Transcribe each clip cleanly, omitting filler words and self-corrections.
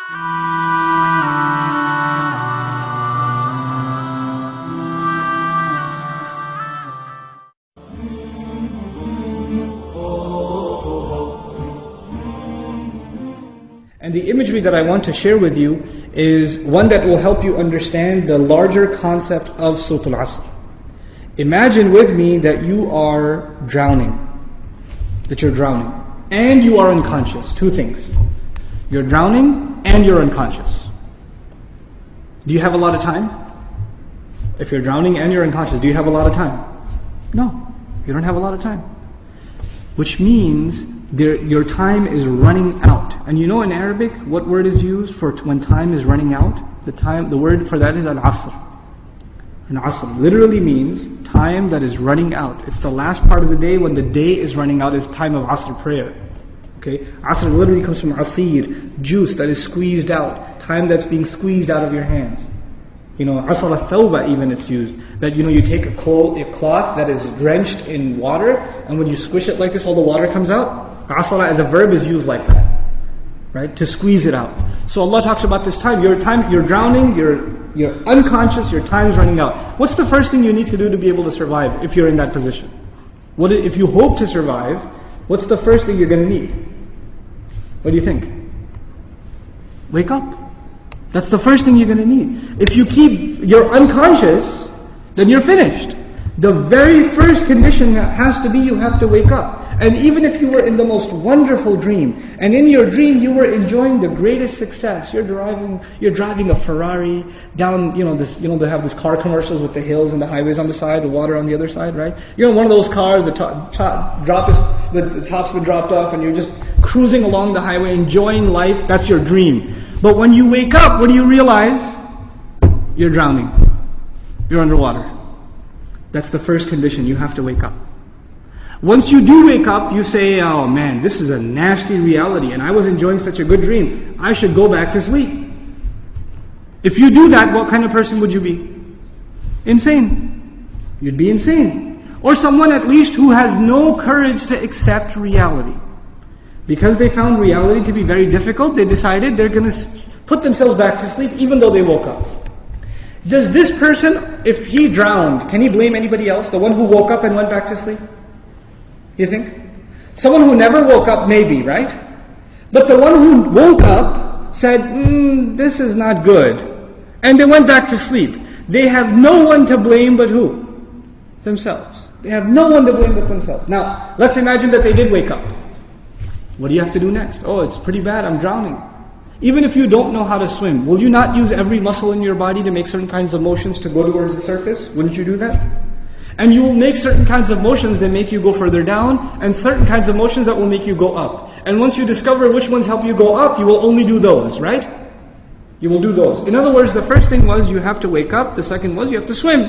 And the imagery that I want to share with you is one that will help you understand the larger concept of Surah Al-Asr. Imagine with me that you are drowning, and you are unconscious. Two things. You're drowning and you're unconscious. Do you have a lot of time? If you're drowning and you're unconscious, do you have a lot of time? No, you don't have a lot of time. Which means your time is running out. And you know in Arabic, what word is used for when time is running out? The word for that is al-asr. And asr literally means time that is running out. It's the last part of the day when the day is running out. It's time of asr prayer. Okay, asr literally comes from asir, juice that is squeezed out, time that's being squeezed out of your hands. You know, asr al-thawba even it's used. That you take a cloth that is drenched in water, and when you squish it like this, all the water comes out. Asra as a verb is used like that, right? To squeeze it out. So Allah talks about this time. You're drowning, you're unconscious, your time's running out. What's the first thing you need to do to be able to survive if you're in that position? If you hope to survive, what's the first thing you're going to need? What do you think? Wake up. That's the first thing you're going to need. If you're unconscious, then you're finished. The very first condition has to be you have to wake up. And even if you were in the most wonderful dream, and in your dream you were enjoying the greatest success, you're driving a Ferrari down, they have these car commercials with the hills and the highways on the side, the water on the other side, right? You're in one of those cars, the top's been dropped off, and you're just cruising along the highway, enjoying life. That's your dream. But when you wake up, what do you realize? You're drowning. You're underwater. That's the first condition. You have to wake up. Once you do wake up, you say, oh man, this is a nasty reality and I was enjoying such a good dream. I should go back to sleep. If you do that, what kind of person would you be? Insane. You'd be insane. Or someone at least who has no courage to accept reality. Because they found reality to be very difficult, they decided they're going to put themselves back to sleep even though they woke up. Does this person, if he drowned, can he blame anybody else? The one who woke up and went back to sleep? You think? Someone who never woke up, maybe, right? But the one who woke up said, this is not good. And they went back to sleep. They have no one to blame but who? Themselves. They have no one to blame but themselves. Now, let's imagine that they did wake up. What do you have to do next? Oh, it's pretty bad, I'm drowning. Even if you don't know how to swim, will you not use every muscle in your body to make certain kinds of motions to go towards the surface? Wouldn't you do that? And you will make certain kinds of motions that make you go further down, and certain kinds of motions that will make you go up. And once you discover which ones help you go up, you will only do those, right? You will do those. In other words, the first thing was you have to wake up. The second was you have to swim.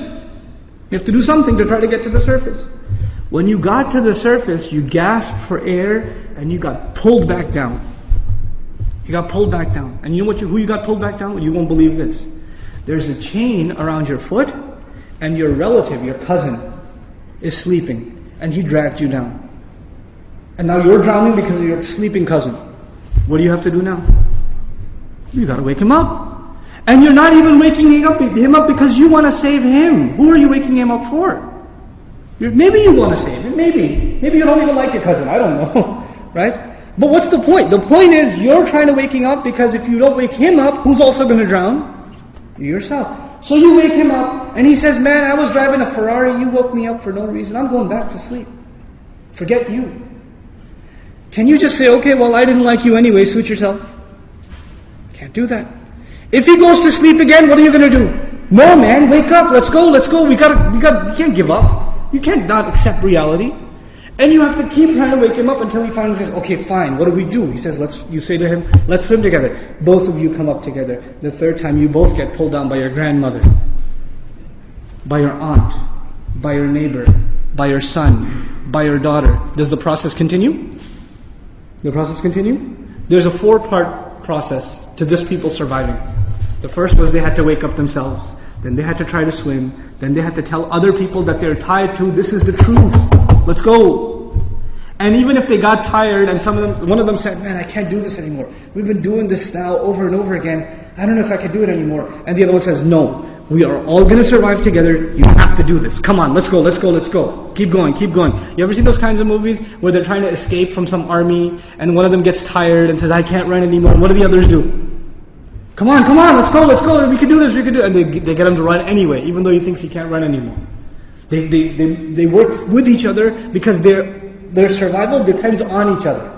You have to do something to try to get to the surface. When you got to the surface, you gasped for air, and you got pulled back down. You got pulled back down. And you know who you got pulled back down? You won't believe this. There's a chain around your foot, and your relative, your cousin, is sleeping, and he dragged you down. And now you're drowning because of your sleeping cousin. What do you have to do now? You got to wake him up. And you're not even waking him up because you want to save him. Who are you waking him up for? Maybe you want to save him, maybe. Maybe you don't even like your cousin, I don't know, right? But what's the point? The point is you're trying to wake him up because if you don't wake him up, who's also going to drown? You yourself. So you wake him up, and he says, man, I was driving a Ferrari, you woke me up for no reason, I'm going back to sleep. Forget you. Can you just say, okay, well, I didn't like you anyway, suit yourself? Can't do that. If he goes to sleep again, what are you going to do? No, man, wake up, let's go, we can't give up. You can't not accept reality. And you have to keep trying to wake him up until he finally says, okay, fine, what do we do? He says, you say to him, let's swim together. Both of you come up together. The third time, you both get pulled down by your grandmother, by your aunt, by your neighbor, by your son, by your daughter. Does the process continue? The process continue? There's a 4-part process to this people surviving. The first was they had to wake up themselves. Then they had to try to swim. Then they had to tell other people that they're tied to, this is the truth. Let's go. And even if they got tired and one of them said, man, I can't do this anymore. We've been doing this now over and over again. I don't know if I can do it anymore. And the other one says, no, we are all going to survive together. You have to do this. Come on, let's go, let's go, let's go. Keep going, keep going. You ever seen those kinds of movies where they're trying to escape from some army and one of them gets tired and says, I can't run anymore. And what do the others do? Come on, let's go, we can do this, we can do it. And they get him to run anyway, even though he thinks he can't run anymore. They work with each other because their survival depends on each other.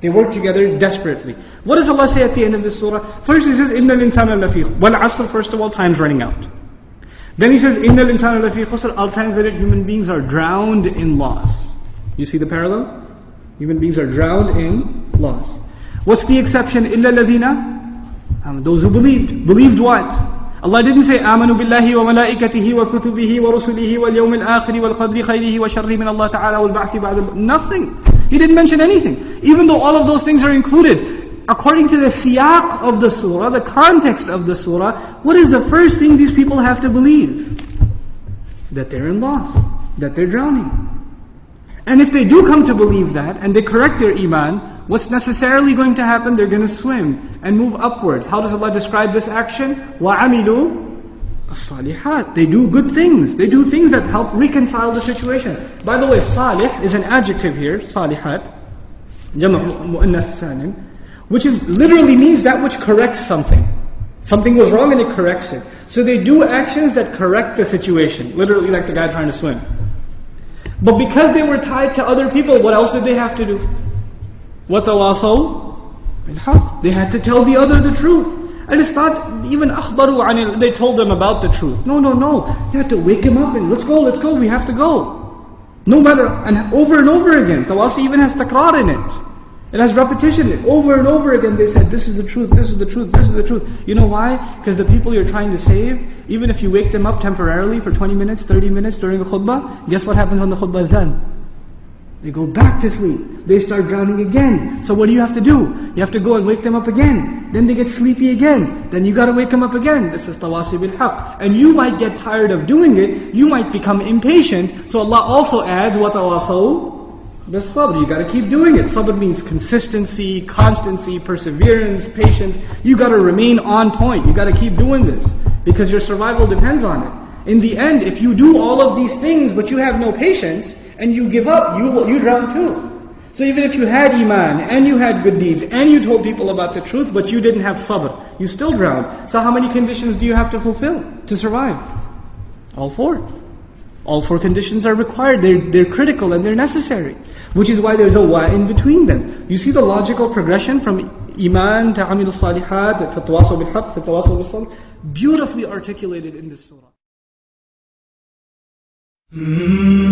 They work together desperately. What does Allah say at the end of this surah? First He says, إِنَّ الْإِنسَانَ لَفِي Wal asr, first of all, time's running out. Then He says, إِنَّ الْإِنسَانَ لَفِي خُسْرٍ. I'll translate it, human beings are drowned in loss. You see the parallel? Human beings are drowned in loss. What's the exception? إِلَّا الَّذِينَ Those who believed. Believed what? Allah didn't say آمنوا بالله وملائكته وكتبه ورسله واليوم الآخر والقدر خيره وشره من الله تعالى والبعث بعد nothing. He didn't mention anything. Even though all of those things are included. According to the siyaq of the surah, the context of the surah, what is the first thing these people have to believe? That they're in loss. That they're drowning. And if they do come to believe that, and they correct their iman, what's necessarily going to happen? They're going to swim and move upwards. How does Allah describe this action? وَعَمِلُوا الصَّالِحَاتِ. They do good things. They do things that help reconcile the situation. By the way, salih is an adjective here, salihat, jama' mu'annath salim, which literally means that which corrects something. Something was wrong and it corrects it. So they do actions that correct the situation. Literally like the guy trying to swim. But because they were tied to other people, what else did they have to do? وَتَوَاصَوْا بِالْحَقِّ. They had to tell the other the truth. And it's not even أخبروا عن it. They told them about the truth. No. You have to wake him up and let's go, we have to go. No matter, and over again. Tawasi even has takrar in it. It has repetition. Over and over again they said, this is the truth, this is the truth, this is the truth. You know why? Because the people you're trying to save, even if you wake them up temporarily for 20 minutes, 30 minutes during a khutbah, guess what happens when the khutbah is done? They go back to sleep. They start drowning again. So what do you have to do? You have to go and wake them up again. Then they get sleepy again. Then you got to wake them up again. This is tawasi bil haqq. And you might get tired of doing it. You might become impatient. So Allah also adds, وَتَوَاصَوْا بِالصَّبْرِ. You got to keep doing it. Sabr means consistency, constancy, perseverance, patience. You got to remain on point. You got to keep doing this. Because your survival depends on it. In the end, if you do all of these things but you have no patience, and you give up, you drown too. So even if you had iman, and you had good deeds, and you told people about the truth, but you didn't have sabr, you still drowned. So how many conditions do you have to fulfill to survive? All four. All four conditions are required. They're critical and they're necessary. Which is why there's a wa in between them. You see the logical progression from iman to amilu salihat, to tawasaw bil haqq, to tawasaw bil sabr, beautifully articulated in this surah. Mm-hmm.